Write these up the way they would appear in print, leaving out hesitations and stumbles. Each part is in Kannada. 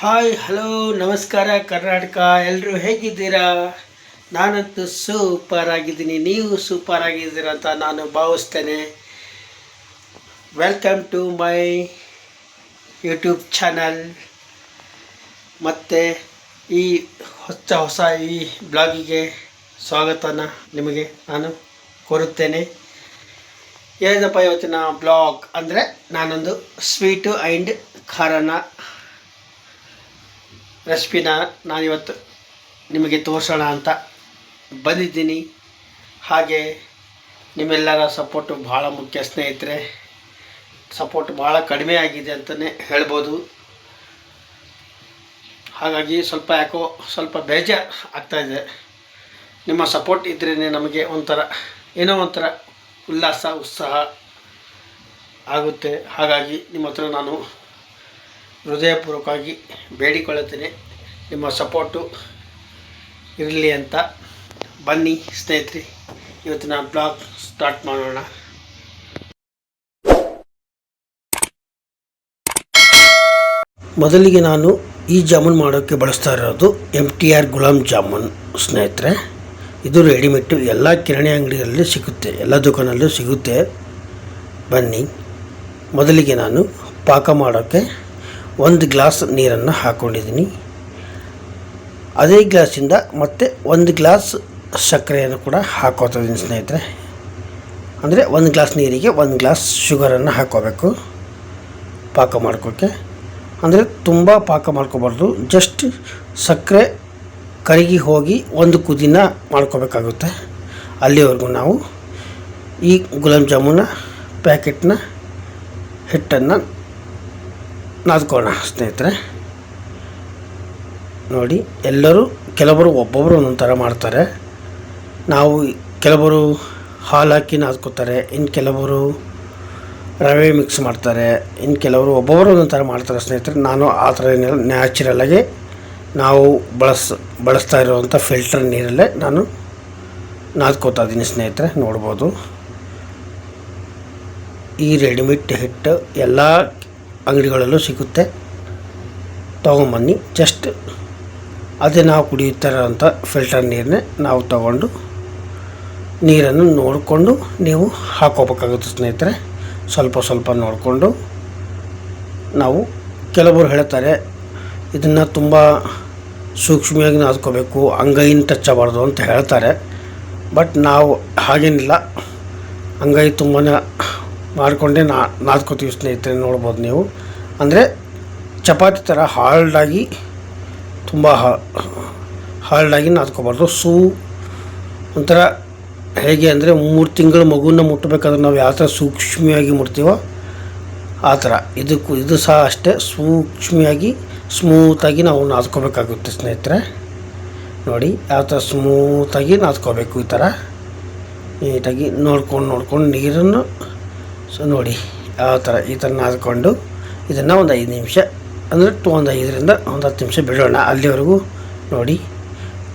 ಹಾಯ್ ಹಲೋ ನಮಸ್ಕಾರ ಕರ್ನಾಟಕ. ಎಲ್ಲರೂ ಹೇಗಿದ್ದೀರಾ? ನಾನಂತೂ ಸೂಪರ್ ಆಗಿದ್ದೀನಿ, ನೀವು ಸೂಪರ್ ಆಗಿದ್ದೀರಾ ಅಂತ ನಾನು ಭಾವಿಸ್ತೇನೆ. Welcome to my YouTube channel. ಮತ್ತು ಈ ಹೊಸ ಈ ಬ್ಲಾಗಿಗೆ ಸ್ವಾಗತನ ನಿಮಗೆ ನಾನು ಕೋರುತ್ತೇನೆ. ಏನಪ್ಪ ಇವತ್ತಿನ ಬ್ಲಾಗ್ ಅಂದರೆ, ನಾನೊಂದು ಸ್ವೀಟು ಆ್ಯಂಡ್ ಖಾರನ ರೆಸಿಪಿನ ನಾನಿವತ್ತು ನಿಮಗೆ ತೋರಿಸೋಣ ಅಂತ ಬಂದಿದ್ದೀನಿ. ಹಾಗೆ ನಿಮ್ಮೆಲ್ಲರ ಸಪೋರ್ಟು ಭಾಳ ಮುಖ್ಯ ಸ್ನೇಹಿತರೆ. ಸಪೋರ್ಟ್ ಭಾಳ ಕಡಿಮೆ ಆಗಿದೆ ಅಂತಲೇ ಹೇಳ್ಬೋದು. ಹಾಗಾಗಿ ಸ್ವಲ್ಪ ಬೇಜಾರು ಆಗ್ತಾಯಿದೆ. ನಿಮ್ಮ ಸಪೋರ್ಟ್ ಇದ್ರೇ ನಮಗೆ ಏನೋ ಒಂಥರ ಉತ್ಸಾಹ ಆಗುತ್ತೆ. ಹಾಗಾಗಿ ನಿಮ್ಮ ಹತ್ರ ನಾನು ಹೃದಯಪೂರ್ವಕವಾಗಿ ಬೇಡಿಕೊಳ್ಳುತ್ತೇನೆ, ನಿಮ್ಮ ಸಪೋರ್ಟು ಇರಲಿ ಅಂತ. ಬನ್ನಿ ಸ್ನೇಹಿತರೆ, ಇವತ್ತಿನ ಬ್ಲಾಗ್ ಸ್ಟಾರ್ಟ್ ಮಾಡೋಣ. ಮೊದಲಿಗೆ ನಾನು ಈ ಜಾಮೂನ್ ಮಾಡೋಕ್ಕೆ ಬಳಸ್ತಾ ಇರೋದು MTR ಗುಲಾಬ್ ಜಾಮೂನ್ ಸ್ನೇಹಿತರೆ. ಇದು ರೆಡಿಮೇಡು ಎಲ್ಲ ಕಿರಾಣಿ ಅಂಗಡಿಯಲ್ಲಿ ಸಿಗುತ್ತೆ, ಎಲ್ಲ ದುಕಾನಲ್ಲೂ ಸಿಗುತ್ತೆ. ಬನ್ನಿ, ಮೊದಲಿಗೆ ನಾನು ಪಾಕ ಮಾಡೋಕ್ಕೆ 1 ಗ್ಲಾಸ್ ನೀರನ್ನು ಹಾಕ್ಕೊಂಡಿದ್ದೀನಿ. ಅದೇ ಗ್ಲಾಸಿಂದ ಮತ್ತೆ 1 ಗ್ಲಾಸ್ ಸಕ್ಕರೆಯನ್ನು ಕೂಡ ಹಾಕೋತಾ ಇದ್ದೀನಿ ಸ್ನೇಹಿತರೆ. ಅಂದರೆ 1 ಗ್ಲಾಸ್ ನೀರಿಗೆ 1 ಗ್ಲಾಸ್ ಶುಗರನ್ನು ಹಾಕ್ಕೋಬೇಕು ಪಾಕ ಮಾಡ್ಕೋಕ್ಕೆ. ಅಂದರೆ ತುಂಬ ಪಾಕ ಮಾಡ್ಕೋಬಾರ್ದು, ಜಸ್ಟ್ ಸಕ್ಕರೆ ಕರಗಿ ಹೋಗಿ ಒಂದು ಕುದಿನ ಮಾಡ್ಕೋಬೇಕಾಗುತ್ತೆ. ಅಲ್ಲಿವರೆಗೂ ನಾವು ಈ ಗುಲಾಬ್ ಜಾಮೂನ ಪ್ಯಾಕೆಟ್ನ ಹಿಟ್ಟನ್ನು ನಾದ್ಕೋಣ ಸ್ನೇಹಿತರೆ. ನೋಡಿ, ಕೆಲವರು ಒಬ್ಬೊಬ್ಬರು ಒಂದೊಂದು ಥರ ಮಾಡ್ತಾರೆ. ಕೆಲವರು ಹಾಲು ಹಾಕಿ ನಾದ್ಕೋತಾರೆ, ಇನ್ನು ಕೆಲವರು ರವೆ ಮಿಕ್ಸ್ ಮಾಡ್ತಾರೆ, ಇನ್ನು ಕೆಲವರು ಒಬ್ಬೊಬ್ಬರು ಒಂದೊಂದು ಥರ ಮಾಡ್ತಾರೆ ಸ್ನೇಹಿತರೆ. ನಾನು ಆ ಥರ ಏನಿಲ್ಲ, ನ್ಯಾಚುರಲಾಗಿ ನಾವು ಬಳಸ್ತಾ ಇರುವಂಥ ಫಿಲ್ಟರ್ ನೀರಲ್ಲೇ ನಾನು ನಾದ್ಕೋತಾ ಇದ್ದೀನಿ ಸ್ನೇಹಿತರೆ. ನೋಡ್ಬೋದು, ಈ ರೆಡಿಮೇಡ್ ಹಿಟ್ಟು ಎಲ್ಲ ಅಂಗಡಿಗಳಲ್ಲೂ ಸಿಗುತ್ತೆ, ತೊಗೊಂಬನ್ನಿ. ಜಸ್ಟ್ ಅದೇ ನಾವು ಕುಡಿಯುತ್ತಿರೋಂಥ ಫಿಲ್ಟರ್ ನೀರನ್ನೇ ನಾವು ತಗೊಂಡು ನೀರನ್ನು ನೋಡಿಕೊಂಡು ನೀವು ಹಾಕೋಬೇಕಾಗುತ್ತೆ ಸ್ನೇಹಿತರೆ. ಸ್ವಲ್ಪ ನೋಡಿಕೊಂಡು ನಾವು, ಕೆಲವರು ಹೇಳ್ತಾರೆ ಇದನ್ನು ತುಂಬ ಸೂಕ್ಷ್ಮವಾಗಿ ನಾದ್ಕೋಬೇಕು, ಅಂಗೈನ ಟಚ್ ಆಗಬಾರ್ದು ಅಂತ ಹೇಳ್ತಾರೆ. ಬಟ್ ನಾವು ಹಾಗೇನಿಲ್ಲ, ಅಂಗೈ ತುಂಬಾ ಮಾಡಿಕೊಂಡೇ ನಾದ್ಕೋತೀವಿ ಸ್ನೇಹಿತರೆ. ನೋಡ್ಬೋದು ನೀವು, ಅಂದರೆ ಚಪಾತಿ ಥರ ಹಾರ್ಡಾಗಿ, ತುಂಬ ಹಾರ್ಡಾಗಿ ನಾದ್ಕೋಬಾರ್ದು. ಒಂಥರ ಹೇಗೆ ಅಂದರೆ, 3 ತಿಂಗಳು ಮಗುನ ಮುಟ್ಟಬೇಕಾದ್ರೆ ನಾವು ಯಾವ ಥರ ಸೂಕ್ಷ್ಮವಾಗಿ ಮುಟ್ತೀವೋ ಆ ಥರ ಇದು ಸಹ ಅಷ್ಟೇ ಸೂಕ್ಷ್ಮವಾಗಿ ಸ್ಮೂತಾಗಿ ನಾವು ನಾದ್ಕೋಬೇಕಾಗುತ್ತೆ ಸ್ನೇಹಿತರೆ. ನೋಡಿ, ಯಾವ ಥರ ಸ್ಮೂತಾಗಿ ನಾದ್ಕೋಬೇಕು, ಈ ಥರ ನೀಟಾಗಿ ನೋಡ್ಕೊಂಡು ನೀರನ್ನು ನೋಡಿ ಯಾವ ಥರ ಈ ಥರ ನಾದ್ಕೊಂಡು ಇದನ್ನು ಒಂದು 5 ನಿಮಿಷ, ಅಂದರೆ ಒಂದು 5ರಿಂದ 10 ನಿಮಿಷ ಬಿಡೋಣ. ಅಲ್ಲಿವರೆಗೂ ನೋಡಿ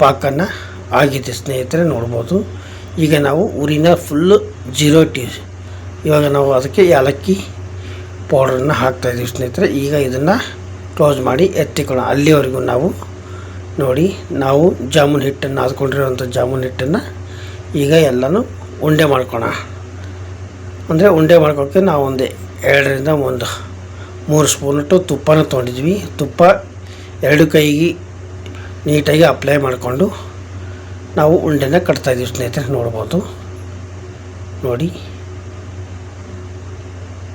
ಪಾಕನ್ನು ಆಗಿದೆ ಸ್ನೇಹಿತರೆ. ನೋಡ್ಬೋದು, ಈಗ ನಾವು ಉರಿನ ಫುಲ್ಲು 0 ಇಟ್ಟಿವಿ. ಇವಾಗ ನಾವು ಅದಕ್ಕೆ ಏಲಕ್ಕಿ ಪೌಡ್ರನ್ನು ಹಾಕ್ತಾಯಿದ್ದೀವಿ ಸ್ನೇಹಿತರೆ. ಈಗ ಇದನ್ನು ಕ್ಲೋಸ್ ಮಾಡಿ ಎತ್ತಿಕೊಳ್ಳೋಣ. ಅಲ್ಲಿವರೆಗೂ ನಾವು ನೋಡಿ, ನಾವು ಜಾಮೂನ್ ಹಿಟ್ಟನ್ನು ನಾದ್ಕೊಂಡಿರೋವಂಥ ಜಾಮೂನ್ ಹಿಟ್ಟನ್ನು ಈಗ ಎಲ್ಲನೂ ಉಂಡೆ ಮಾಡ್ಕೋಣ. ಅಂದರೆ ಉಂಡೆ ಮಾಡ್ಕೊಳ್ಳೋಕ್ಕೆ ನಾವು ಒಂದು 2ರಿಂದ 3 ಸ್ಪೂನಷ್ಟು ತುಪ್ಪನ ತೊಗೊಂಡಿದ್ವಿ. ತುಪ್ಪ 2 ಕೈಗೆ ನೀಟಾಗಿ ಅಪ್ಲೈ ಮಾಡಿಕೊಂಡು ನಾವು ಉಂಡೆನ ಕಟ್ತಾಯಿದ್ದೀವಿ ಸ್ನೇಹಿತರೆ. ನೋಡ್ಬೋದು,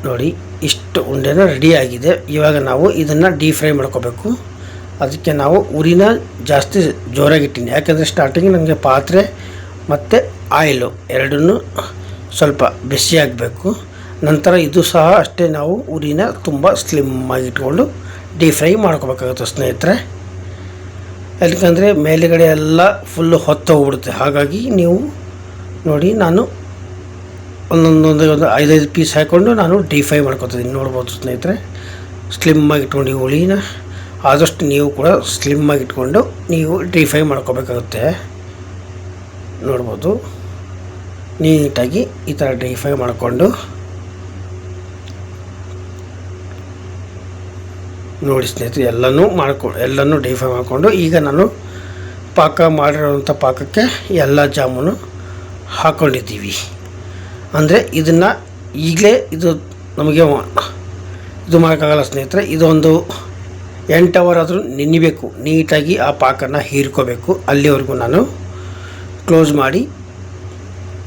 ನೋಡಿ ಇಷ್ಟು ಉಂಡೆನ ರೆಡಿ ಆಗಿದೆ. ಇವಾಗ ನಾವು ಇದನ್ನು ಡೀಪ್ ಫ್ರೈ ಮಾಡ್ಕೋಬೇಕು. ಅದಕ್ಕೆ ನಾವು ಉರಿನ ಜಾಸ್ತಿ ಜೋರಾಗಿಟ್ಟಿನಿ, ಯಾಕೆಂದರೆ ಸ್ಟಾರ್ಟಿಂಗ್ ನನಗೆ ಪಾತ್ರೆ ಮತ್ತು ಆಯಿಲು ಎರಡನ್ನೂ ಸ್ವಲ್ಪ ಬಿಸಿ ಆಗಬೇಕು. ನಂತರ ಇದು ಸಹ ಅಷ್ಟೇ, ನಾವು ಉರಿನ ತುಂಬ ಸ್ಲಿಮ್ಮಾಗಿ ಇಟ್ಕೊಂಡು ಡೀಪ್ ಫ್ರೈ ಮಾಡ್ಕೋಬೇಕಾಗುತ್ತೆ ಸ್ನೇಹಿತರೆ. ಯಾಕಂದರೆ ಮೇಲುಗಡೆ ಎಲ್ಲ ಫುಲ್ಲು ಹೊತ್ತೋಗ್ಬಿಡುತ್ತೆ. ಹಾಗಾಗಿ ನೀವು ನೋಡಿ, ನಾನು ಒಂದು 5 ಪೀಸ್ ಹಾಕ್ಕೊಂಡು ನಾನು ಡೀಪ್ ಫ್ರೈ ಮಾಡ್ಕೊತಿದ್ದೀನಿ. ನೋಡ್ಬೋದು ಸ್ನೇಹಿತರೆ, ಸ್ಲಿಮ್ಮಾಗಿ ಇಟ್ಕೊಂಡು ಉಳಿನ ಆದಷ್ಟು ನೀವು ಕೂಡ ಸ್ಲಿಮ್ಮಾಗಿ ಇಟ್ಕೊಂಡು ನೀವು ಡೀಪ್ ಫ್ರೈ ಮಾಡ್ಕೋಬೇಕಾಗುತ್ತೆ. ನೋಡ್ಬೋದು, ನೀಟಾಗಿ ಈ ಥರ ಡೀಪ್ ಫ್ರೈ ಮಾಡಿಕೊಂಡು ನೋಡಿ ಸ್ನೇಹಿತರೆ, ಎಲ್ಲನೂ ಡೀಫ್ರೈ ಮಾಡಿಕೊಂಡು ಈಗ ನಾನು ಪಾಕ ಮಾಡಿರೋವಂಥ ಪಾಕಕ್ಕೆ ಎಲ್ಲ ಜಾಮೂನು ಹಾಕ್ಕೊಂಡಿದ್ದೀವಿ. ಅಂದರೆ ಇದನ್ನು ಈಗಲೇ ಇದು ನಮಗೆ ಇದು ಮಾಡೋಕ್ಕಾಗಲ್ಲ ಸ್ನೇಹಿತರೆ. ಇದೊಂದು 8 ಅವರ್ ಆದರೂ ನೆನಿಬೇಕು, ನೀಟಾಗಿ ಆ ಪಾಕನ ಹೀರ್ಕೋಬೇಕು. ಅಲ್ಲಿವರೆಗೂ ನಾನು ಕ್ಲೋಸ್ ಮಾಡಿ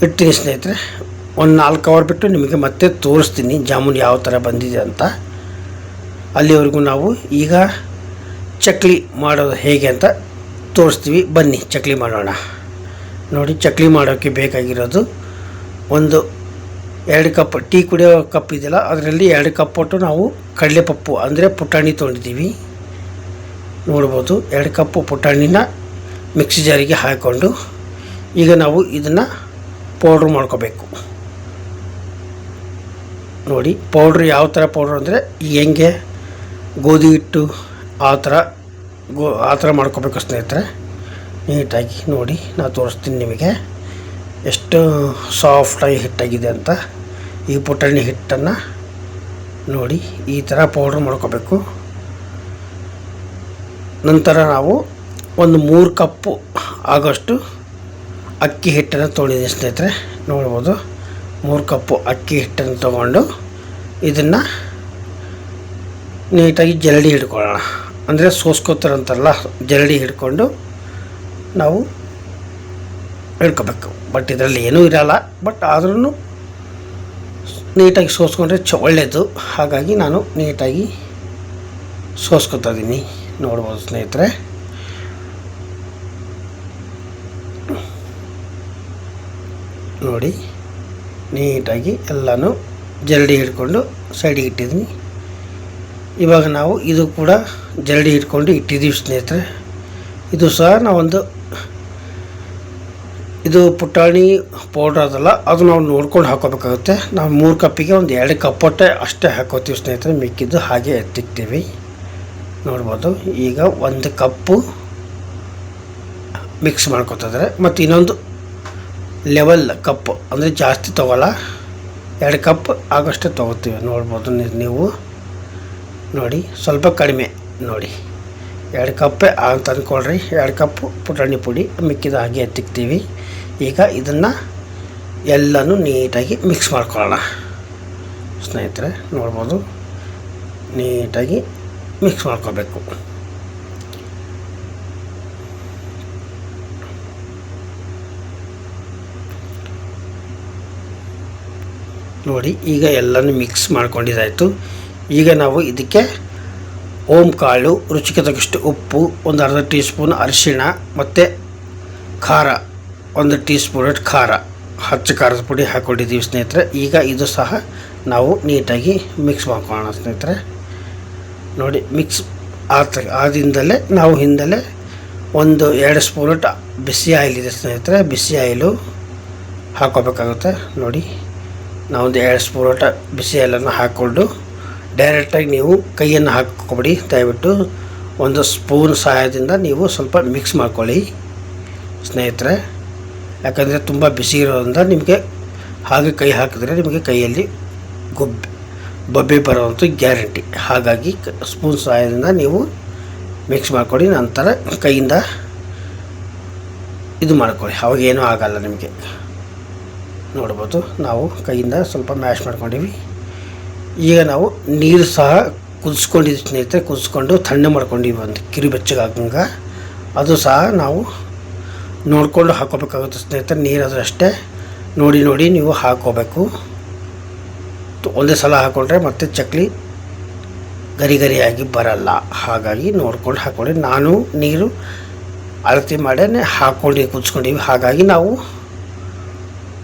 ಇಡ್ತೀನಿ ಸ್ನೇಹಿತರೆ. ಒಂದು 4 ಅವರ್ ಬಿಟ್ಟು ನಿಮಗೆ ಮತ್ತೆ ತೋರಿಸ್ತೀನಿ ಜಾಮೂನು ಯಾವ ಥರ ಬಂದಿದೆ ಅಂತ. ಅಲ್ಲಿವರೆಗೂ ನಾವು ಈಗ ಚಕ್ಲಿ ಮಾಡೋದು ಹೇಗೆ ಅಂತ ತೋರಿಸ್ತೀವಿ. ಬನ್ನಿ ಚಕ್ಲಿ ಮಾಡೋಣ. ನೋಡಿ, ಚಕ್ಲಿ ಮಾಡೋಕ್ಕೆ ಬೇಕಾಗಿರೋದು ಒಂದು 2 ಕಪ್ ಟೀ ಕುಡಿಯೋ ಕಪ್ ಇದೆಯಲ್ಲ, ಅದರಲ್ಲಿ 2 ಕಪ್ ಒಟ್ಟು ನಾವು ಕಡಲೆಪಪ್ಪು ಅಂದರೆ ಪುಟಾಣಿ ತೊಗೊಂಡಿದ್ದೀವಿ. ನೋಡ್ಬೋದು, 2 ಕಪ್ಪು ಪುಟಾಣಿನ ಮಿಕ್ಸಿ ಜಾರಿಗೆ ಹಾಕ್ಕೊಂಡು ಈಗ ನಾವು ಇದನ್ನು ಪೌಡ್ರ್ ಮಾಡ್ಕೋಬೇಕು. ನೋಡಿ, ಪೌಡ್ರ್ ಯಾವ ಥರ ಪೌಡ್ರ್ ಅಂದರೆ ಹೆಂಗೆ ಗೋಧಿ ಹಿಟ್ಟು ಆ ಥರ ಮಾಡ್ಕೋಬೇಕು ಸ್ನೇಹಿತರೆ, ನೀಟಾಗಿ. ನೋಡಿ, ನಾನು ತೋರಿಸ್ತೀನಿ ನಿಮಗೆ ಎಷ್ಟು ಸಾಫ್ಟಾಗಿ ಹಿಟ್ಟಾಗಿದೆ ಅಂತ. ಈ ಪುಟಾಣಿ ಹಿಟ್ಟನ್ನು ನೋಡಿ ಈ ಥರ ಪೌಡ್ರ್ ಮಾಡ್ಕೋಬೇಕು. ನಂತರ ನಾವು ಒಂದು 3 ಕಪ್ಪು ಆಗೋಷ್ಟು ಅಕ್ಕಿ ಹಿಟ್ಟನ್ನು ತೊಗೊಂಡಿದ್ದೀನಿ ಸ್ನೇಹಿತರೆ. ನೋಡ್ಬೋದು, 3 ಕಪ್ಪು ಅಕ್ಕಿ ಹಿಟ್ಟನ್ನು ತೊಗೊಂಡು ಇದನ್ನು ನೀಟಾಗಿ ಜರಡಿ ಹಿಡ್ಕೊಳ್ಳೋಣ. ಅಂದರೆ ಸೋಸ್ಕೋತಾರಂತಾರಲ್ಲ, ಜರಡಿ ಹಿಡ್ಕೊಂಡು ನಾವು ಹಿಡ್ಕೋಬೇಕು. ಬಟ್ ಇದರಲ್ಲಿ ಏನೂ ಇರಲ್ಲ, ಬಟ್ ಆದ್ರೂ ನೀಟಾಗಿ ಸೋಸ್ಕೊಂಡ್ರೆ ಒಳ್ಳೆಯದು. ಹಾಗಾಗಿ ನಾನು ನೀಟಾಗಿ ಸೋಸ್ಕೊತಾ ಇದ್ದೀನಿ. ನೋಡ್ಬೋದು ಸ್ನೇಹಿತರೆ, ನೋಡಿ ನೀಟಾಗಿ ಎಲ್ಲನೂ ಜರಡಿ ಹಿಡ್ಕೊಂಡು ಸೈಡಿಗೆ ಇಟ್ಟಿದ್ದೀನಿ. ಇವಾಗ ನಾವು ಇದು ಕೂಡ ಜರಡಿ ಹಿಡ್ಕೊಂಡು ಇಟ್ಟಿದ್ದೀವಿ ಸ್ನೇಹಿತರೆ. ಇದು ಸಹ ನಾವೊಂದು ಇದು ಪುಟಾಣಿ ಪೌಡ್ರ್ ಅದಲ್ಲ, ಅದು ನಾವು ನೋಡ್ಕೊಂಡು ಹಾಕೋಬೇಕಾಗುತ್ತೆ. ನಾವು 3 ಕಪ್ಪಿಗೆ ಒಂದು 2 ಕಪ್ಪಟ್ಟೆ ಅಷ್ಟೇ ಹಾಕೋತೀವಿ ಸ್ನೇಹಿತರೆ, ಮಿಕ್ಕಿದ್ದು ಹಾಗೆ ಎತ್ತಿಕ್ತೀವಿ. ನೋಡ್ಬೋದು, ಈಗ 1 ಕಪ್ಪು ಮಿಕ್ಸ್ ಮಾಡ್ಕೊತಿದ್ದಾರೆ. ಮತ್ತು ಇನ್ನೊಂದು ಲೆವೆಲ್ ಕಪ್ ಅಂದರೆ ಜಾಸ್ತಿ ತೊಗೊಲ್ಲ, 2 ಕಪ್ ಆಗೋಷ್ಟೇ ತೊಗೋತೀವಿ. ನೋಡ್ಬೋದು ನೀವು, ನೋಡಿ ಸ್ವಲ್ಪ ಕಡಿಮೆ. ನೋಡಿ 2 ಕಪ್ಪೇ ಅಂತ ಅಂದ್ಕೊಳ್ರಿ. 2 ಕಪ್ಪು ಪುಟಾಣಿ ಪುಡಿ, ಮಿಕ್ಕಿದ ಹಾಗೆ ಎತ್ತಿಕ್ತೀವಿ. ಈಗ ಇದನ್ನು ಎಲ್ಲನೂ ನೀಟಾಗಿ ಮಿಕ್ಸ್ ಮಾಡ್ಕೊಳ್ಳೋಣ ಸ್ನೇಹಿತರೆ. ನೋಡ್ಬೋದು, ನೀಟಾಗಿ ಮಿಕ್ಸ್ ಮಾಡ್ಕೋಬೇಕು. ನೋಡಿ, ಈಗ ಎಲ್ಲನೂ ಮಿಕ್ಸ್ ಮಾಡ್ಕೊಂಡಿದ್ದಾಯಿತು. ಈಗ ನಾವು ಇದಕ್ಕೆ ಓಂಕಾಳು, ರುಚಿಗೆ ತಕ್ಕಷ್ಟು ಉಪ್ಪು, ಒಂದು ಅರ್ಧ ಟೀ ಸ್ಪೂನ್ ಅರಿಶಿಣ ಮತ್ತು ಖಾರ, 1 ಟೀ ಸ್ಪೂನ್ ಖಾರ, ಹಚ್ಚ ಖಾರದ ಪುಡಿ ಹಾಕ್ಕೊಂಡಿದ್ದೀವಿ ಸ್ನೇಹಿತರೆ. ಈಗ ಇದು ಸಹ ನಾವು ನೀಟಾಗಿ ಮಿಕ್ಸ್ ಮಾಡ್ಕೊಳ್ಳೋಣ ಸ್ನೇಹಿತರೆ. ನೋಡಿ, ಮಿಕ್ಸ್ ಆದಿಂದಲೇ ನಾವು ಹಿಂದಲೇ ಒಂದು 2 ಸ್ಪೂನ್ ಬಿಸಿ ಆಯಿಲ್ ಇದೆ ಸ್ನೇಹಿತರೆ, ಬಿಸಿ ಆಯಿಲು ಹಾಕ್ಕೋಬೇಕಾಗುತ್ತೆ. ನೋಡಿ, ನಾವೊಂದು 2 ಸ್ಪೂನ್ ಬಿಸಿ ಆಯಿಲನ್ನು ಹಾಕ್ಕೊಂಡು ಡೈರೆಕ್ಟಾಗಿ ನೀವು ಕೈಯನ್ನು ಹಾಕ್ಕೊಬೇಡಿ, ದಯವಿಟ್ಟು ಒಂದು ಸ್ಪೂನ್ ಸಹಾಯದಿಂದ ನೀವು ಸ್ವಲ್ಪ ಮಿಕ್ಸ್ ಮಾಡ್ಕೊಳ್ಳಿ ಸ್ನೇಹಿತರೆ. ಯಾಕಂದರೆ ತುಂಬ ಬಿಸಿ ಇರೋದ್ರಿಂದ ನಿಮಗೆ ಹಾಗೆ ಕೈ ಹಾಕಿದ್ರೆ ನಿಮಗೆ ಕೈಯಲ್ಲಿ ಬೊಬ್ಬೆ ಬರೋವಂಥ ಗ್ಯಾರಂಟಿ. ಹಾಗಾಗಿ ಸ್ಪೂನ್ ಸಹಾಯದಿಂದ ನೀವು ಮಿಕ್ಸ್ ಮಾಡ್ಕೊಳ್ಳಿ. ನಂತರ ಕೈಯಿಂದ ಇದು ಮಾಡ್ಕೊಳ್ಳಿ, ಅವಾಗೇನೂ ಆಗಲ್ಲ ನಿಮಗೆ. ನೋಡ್ಬೋದು, ನಾವು ಕೈಯಿಂದ ಸ್ವಲ್ಪ ಮ್ಯಾಶ್ ಮಾಡ್ಕೊಂಡಿವಿ. ಈಗ ನಾವು ನೀರು ಸಹ ಕುದಿಸ್ಕೊಂಡಿದ್ದೀವಿ ಸ್ನೇಹಿತರೆ. ಕುದಿಸ್ಕೊಂಡು ತಣ್ಣೆ ಮಾಡ್ಕೊಂಡಿವಿ, ಒಂದು ಕಿರು ಬೆಚ್ಚಗಾಗಂಗೆ. ಅದು ಸಹ ನಾವು ನೋಡಿಕೊಂಡು ಹಾಕೋಬೇಕಾಗುತ್ತೆ ಸ್ನೇಹಿತರೆ. ನೀರಾದರೂ ಅಷ್ಟೇ ನೋಡಿ ನೀವು ಹಾಕ್ಕೋಬೇಕು. ಒಂದೇ ಸಲ ಹಾಕ್ಕೊಂಡ್ರೆ ಮತ್ತೆ ಚಕ್ಲಿ ಗರಿಗರಿಯಾಗಿ ಬರಲ್ಲ. ಹಾಗಾಗಿ ನೋಡ್ಕೊಂಡು ಹಾಕ್ಕೊಳ್ಳಿ. ನಾನು ನೀರು ಅಳತೆ ಮಾಡೇ ಹಾಕ್ಕೊಂಡು ಕುದಿಸ್ಕೊಂಡಿವಿ. ಹಾಗಾಗಿ ನಾವು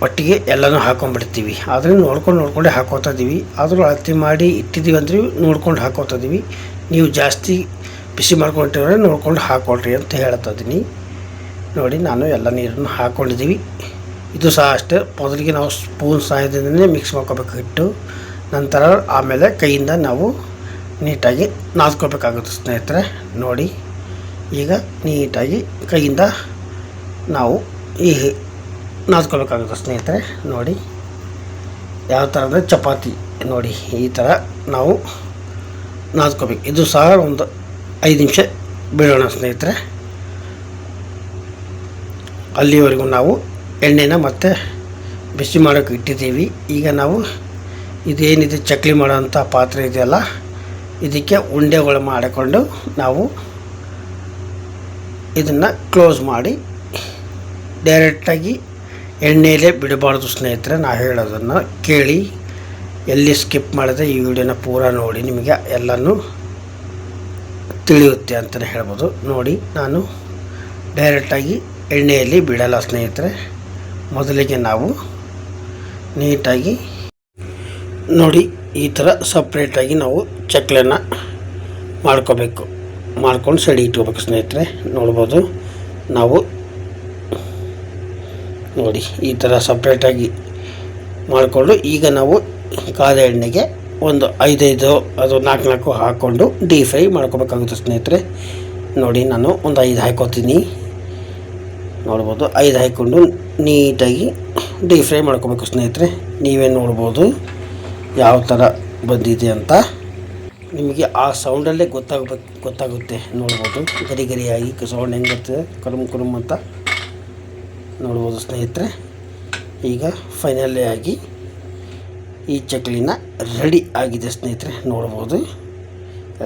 ಒಟ್ಟಿಗೆ ಎಲ್ಲನೂ ಹಾಕ್ಕೊಂಡ್ಬಿಡ್ತೀವಿ. ಆದರೆ ನೋಡ್ಕೊಂಡೇ ಹಾಕೋತಾ ಇದ್ದೀವಿ. ಆದರೂ ಅಳತೆ ಮಾಡಿ ಇಟ್ಟಿದ್ದೀವಿ ಅಂದರೆ ನೋಡ್ಕೊಂಡು ಹಾಕೋತಾ ಇದ್ದೀವಿ. ನೀವು ಜಾಸ್ತಿ ಬಿಸಿ ಮಾಡ್ಕೊಂಡಿದ್ರೆ ನೋಡ್ಕೊಂಡು ಹಾಕ್ಕೊಳ್ರಿ ಅಂತ ಹೇಳ್ತಾ ಇದ್ದೀನಿ. ನೋಡಿ, ನಾನು ಎಲ್ಲ ನೀರನ್ನು ಹಾಕ್ಕೊಂಡಿದ್ದೀವಿ. ಇದು ಸಹ ಅಷ್ಟೇ, ಮೊದಲಿಗೆ ನಾವು ಸ್ಪೂನ್ ಸಹಾಯದಿಂದಲೇ ಮಿಕ್ಸ್ ಮಾಡ್ಕೋಬೇಕು ಹಿಟ್ಟು. ನಂತರ ಆಮೇಲೆ ಕೈಯಿಂದ ನಾವು ನೀಟಾಗಿ ನಾದ್ಕೋಬೇಕಾಗುತ್ತೆ ಸ್ನೇಹಿತರೆ. ನೋಡಿ, ಈಗ ನೀಟಾಗಿ ಕೈಯಿಂದ ನಾವು ಈ ನಾದ್ಕೋಬೇಕಾಗುತ್ತೆ ಸ್ನೇಹಿತರೆ. ನೋಡಿ ಯಾವ ಥರ ಅಂದರೆ ಚಪಾತಿ, ನೋಡಿ ಈ ಥರ ನಾವು ನಾದ್ಕೋಬೇಕು. ಇದು ಸಹ ಒಂದು 5 ನಿಮಿಷ ಬಿಡೋಣ ಸ್ನೇಹಿತರೆ. ಅಲ್ಲಿವರೆಗೂ ನಾವು ಎಣ್ಣೆನ ಮತ್ತೆ ಬಿಸಿ ಮಾಡೋಕ್ಕೆ ಇಟ್ಟಿದ್ದೀವಿ. ಈಗ ನಾವು ಇದೇನಿದೆ ಚಕ್ಲಿ ಮಾಡೋಂಥ ಪಾತ್ರೆ ಇದೆಯಲ್ಲ, ಇದಕ್ಕೆ ಉಂಡೆಗಳು ಮಾಡಿಕೊಂಡು ನಾವು ಇದನ್ನು ಕ್ಲೋಸ್ ಮಾಡಿ ಡೈರೆಕ್ಟಾಗಿ ಎಣ್ಣೆಯಲ್ಲೇ ಬಿಡಬಾರ್ದು ಸ್ನೇಹಿತರೆ. ನಾನು ಹೇಳೋದನ್ನು ಕೇಳಿ, ಎಲ್ಲಿ ಸ್ಕಿಪ್ ಮಾಡಿದೆ ಈ ವಿಡಿಯೋನ ಪೂರ ನೋಡಿ, ನಿಮಗೆ ಎಲ್ಲನೂ ತಿಳಿಯುತ್ತೆ ಅಂತಲೇ ಹೇಳ್ಬೋದು. ನೋಡಿ, ನಾನು ಡೈರೆಕ್ಟಾಗಿ ಎಣ್ಣೆಯಲ್ಲಿ ಬಿಡಲ್ಲ ಸ್ನೇಹಿತರೆ. ಮೊದಲಿಗೆ ನಾವು ನೀಟಾಗಿ ನೋಡಿ ಈ ಥರ ಸಪ್ರೇಟಾಗಿ ನಾವು ಚಕ್ಲಿನ ಮಾಡ್ಕೋಬೇಕು. ಮಾಡ್ಕೊಂಡು ಸೈಡ್ ಇಟ್ಕೋಬೇಕು ಸ್ನೇಹಿತರೆ. ನೋಡ್ಬೋದು, ನಾವು ನೋಡಿ ಈ ಥರ ಸಪ್ರೇಟಾಗಿ ಮಾಡಿಕೊಂಡು ಈಗ ನಾವು ಕಾದ ಎಣ್ಣೆಗೆ ಒಂದು 5 ಅದು 4 ಹಾಕ್ಕೊಂಡು ಡೀಪ್ ಫ್ರೈ ಮಾಡ್ಕೋಬೇಕಾಗುತ್ತೆ ಸ್ನೇಹಿತರೆ. ನೋಡಿ, ನಾನು ಒಂದು 5 ಹಾಕ್ಕೋತೀನಿ. ನೋಡ್ಬೋದು, 5 ಹಾಕ್ಕೊಂಡು ನೀಟಾಗಿ ಡೀಪ್ ಫ್ರೈ ಮಾಡ್ಕೋಬೇಕು ಸ್ನೇಹಿತರೆ. ನೀವೇ ನೋಡ್ಬೋದು ಯಾವ ಥರ ಬಂದಿದೆ ಅಂತ. ನಿಮಗೆ ಆ ಸೌಂಡಲ್ಲೇ ಗೊತ್ತಾಗುತ್ತೆ. ನೋಡ್ಬೋದು, ಗರಿ ಗರಿಯಾಗಿ ಸೌಂಡ್ ಹೆಂಗೆ ಬರ್ತದೆ, ಕುರುಮ್ ಅಂತ ನೋಡ್ಬೋದು ಸ್ನೇಹಿತರೆ. ಈಗ ಫೈನಲಿ ಆಗಿ ಈ ಚಕ್ಲಿನ ರೆಡಿ ಆಗಿದೆ ಸ್ನೇಹಿತರೆ. ನೋಡ್ಬೋದು,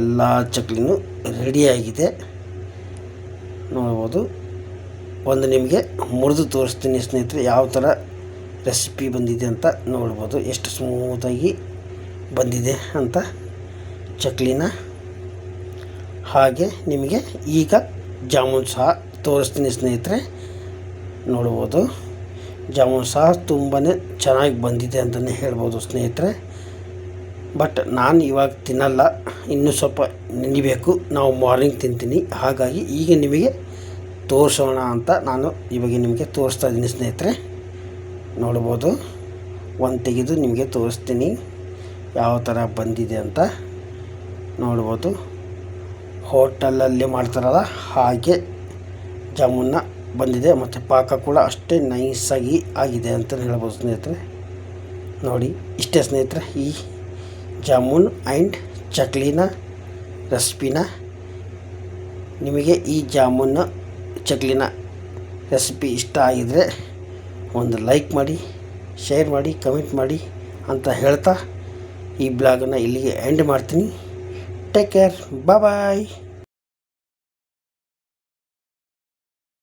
ಎಲ್ಲ ಚಕ್ಲಿನೂ ರೆಡಿಯಾಗಿದೆ. ನೋಡ್ಬೋದು, ಒಂದು ನಿಮಗೆ ಮುರಿದು ತೋರಿಸ್ತೀನಿ ಸ್ನೇಹಿತರೆ ಯಾವ ಥರ ರೆಸಿಪಿ ಬಂದಿದೆ ಅಂತ. ನೋಡ್ಬೋದು ಎಷ್ಟು ಸ್ಮೂತಾಗಿ ಬಂದಿದೆ ಅಂತ ಚಕ್ಲಿನ. ಹಾಗೆ ನಿಮಗೆ ಈಗ ಜಾಮೂನ್ ಸಹ ತೋರಿಸ್ತೀನಿ ಸ್ನೇಹಿತರೆ. ನೋಡ್ಬೋದು, ಜಾಮೂನ್ ಸಹ ತುಂಬಾ ಚೆನ್ನಾಗಿ ಬಂದಿದೆ ಅಂತಲೇ ಹೇಳ್ಬೋದು ಸ್ನೇಹಿತರೆ. ಬಟ್ ನಾನು ಇವಾಗ ತಿನ್ನಲ್ಲ, ಇನ್ನೂ ಸ್ವಲ್ಪ ನೆನಿಬೇಕು. ನಾವು ಮಾರ್ನಿಂಗ್ ತಿಂತೀನಿ. ಹಾಗಾಗಿ ಈಗ ನಿಮಗೆ ತೋರಿಸೋಣ ಅಂತ ನಾನು ಇವಾಗ ನಿಮಗೆ ತೋರಿಸ್ತಾ ಇದ್ದೀನಿ ಸ್ನೇಹಿತರೆ. ನೋಡ್ಬೋದು, ಒಂದು ತೆಗೆದು ನಿಮಗೆ ತೋರಿಸ್ತೀನಿ ಯಾವ ಥರ ಬಂದಿದೆ ಅಂತ. ನೋಡ್ಬೋದು, ಹೋಟೆಲಲ್ಲಿ ಮಾಡ್ತಾರಲ್ಲ ಹಾಗೆ ಜಾಮೂನ್ನ ಬಂದಿದೆ. ಮತ್ತು ಪಾಕ ಕೂಡ ಅಷ್ಟೇ ನೈಸಾಗಿ ಆಗಿದೆ ಅಂತ ಹೇಳ್ಬೋದು ಸ್ನೇಹಿತರೆ. ನೋಡಿ, ಇಷ್ಟೇ ಸ್ನೇಹಿತರೆ ಈ ಜಾಮೂನ್ ಆ್ಯಂಡ್ ಚಕ್ಲಿನ ರೆಸಿಪಿನ. ನಿಮಗೆ ಈ ಜಾಮೂನ್ ಚಕ್ಲಿನ ರೆಸಿಪಿ ಇಷ್ಟ ಆಗಿದರೆ ಒಂದು ಲೈಕ್ ಮಾಡಿ, ಶೇರ್ ಮಾಡಿ, ಕಮೆಂಟ್ ಮಾಡಿ ಅಂತ ಹೇಳ್ತಾ ಈ ಬ್ಲಾಗನ್ನು ಇಲ್ಲಿಗೆ ಎಂಡ್ ಮಾಡ್ತೀನಿ. ಟೇಕ್ ಕೇರ್, ಬಾಯ್.